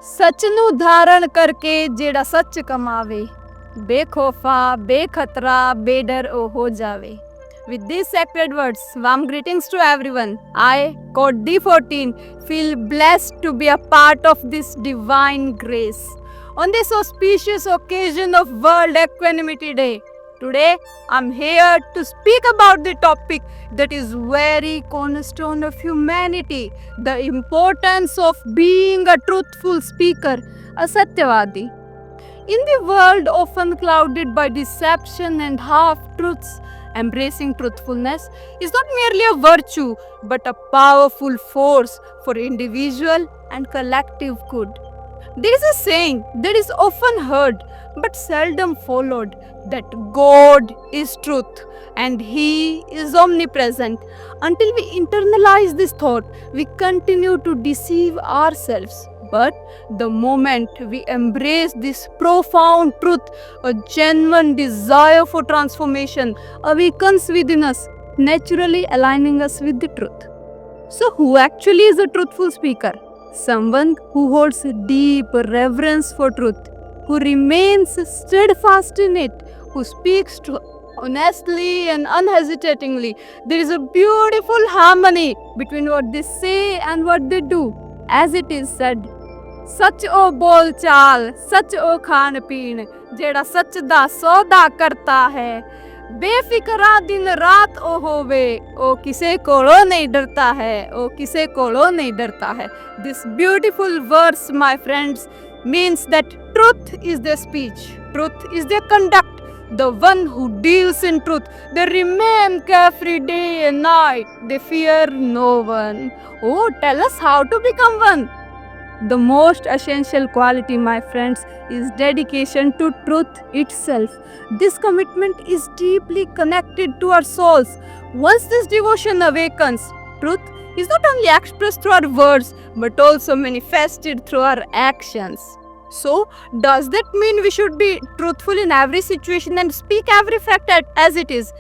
सच ਨੂੰ ਧਾਰਨ ਕਰਕੇ ਜਿਹੜਾ ਸੱਚ ਕਮਾਵੇ ਬੇਖੌਫਾ ਬੇਖਤਰਾ ਬੇਡਰ ਉਹ ਹੋ ਜਾਵੇ. With these sacred words, warm greetings to everyone. I, Code D14, feel blessed to be a part of this divine grace. On this auspicious occasion of World Equanimity Day, today I'm here to speak about the topic that is very cornerstone of humanity, the importance of being a truthful speaker, a Satyavadi. In the world often clouded by deception and half-truths, embracing truthfulness is not merely a virtue but a powerful force for individual and collective good. There is a saying that is often heard but seldom followed, that God is truth and He is omnipresent. Until we internalize this thought, we continue to deceive ourselves. But the moment we embrace this profound truth, a genuine desire for transformation awakens within us, naturally aligning us with the truth. So who actually is a truthful speaker? Someone who holds deep reverence for truth, who remains steadfast in it, who speaks honestly and unhesitatingly. There is a beautiful harmony between what they say and what they do. As it is said, सच ओ बोल चाल सच ओ खान पीन जेड़ा सच दा सौदा करता है बेफिकरा दिन रात ओ होवे ओ किसे कोलों नहीं डरता है ओ किसे कोलों नहीं डरता है. This beautiful verse, my friends, means that truth is their speech, truth is their conduct. The one who deals in truth, they remain carefree day and night, they fear no one. Oh, tell us how to become one. The most essential quality, my friends, is dedication to truth itself. This commitment is deeply connected to our souls. Once this devotion awakens, truth is not only expressed through our words but also manifested through our actions. So, does that mean we should be truthful in every situation and speak every fact as it is?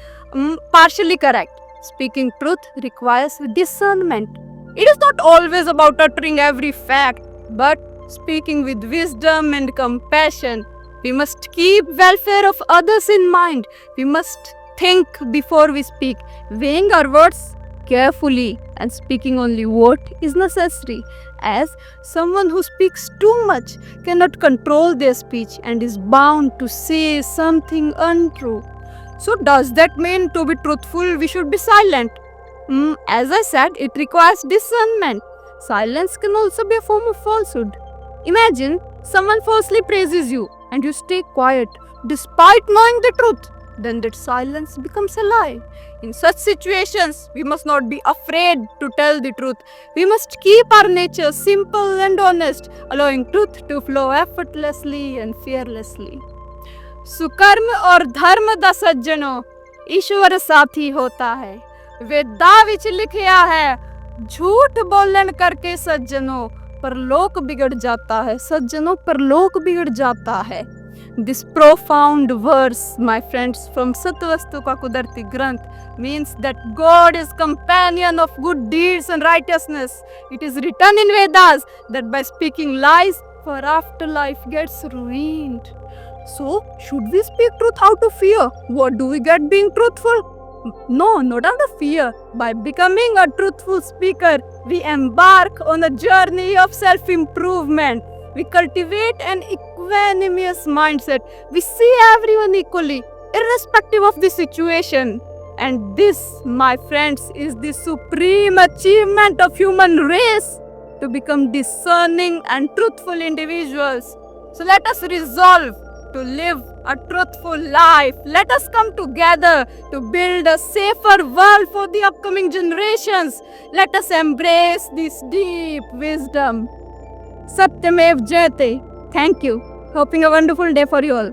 Partially correct. Speaking truth requires discernment. It is not always about uttering every fact, but speaking with wisdom and compassion. We must keep welfare of others in mind. We must think before we speak, weighing our words carefully and speaking only what is necessary, as someone who speaks too much cannot control their speech and is bound to say something untrue. So does that mean to be truthful we should be silent? As I said, it requires discernment. Silence can also be a form of falsehood. Imagine someone falsely praises you and you stay quiet despite knowing the truth. Then that silence becomes a lie. In such situations, we must not be afraid to tell the truth. We must keep our nature simple and honest, allowing truth to flow effortlessly and fearlessly. सुकर्म और धर्म दा सज्जनों ईश्वर साथी होता है. वेदा विच लिखिया है झूठ बोलन करके सज्जनों परलोक बिगड़ जाता है. सज्जनों परलोक बिगड़ जाता है. This profound verse, my friends, from Satvastu का कुदरती ग्रंथ means that God is companion of good deeds and righteousness. It is written in Vedas that by speaking lies, for afterlife gets ruined. So, should we speak truth out of fear? What do we get being truthful? No, not out of fear. By becoming a truthful speaker, we embark on a journey of self-improvement. We cultivate an equanimous mindset. We see everyone equally, irrespective of the situation. And this, my friends, is the supreme achievement of human race, to become discerning and truthful individuals. So let us resolve to live a truthful life. Let us come together to build a safer world for the upcoming generations. Let us embrace this deep wisdom. Satyamev Jayate. Thank you. Hoping a wonderful day for you all.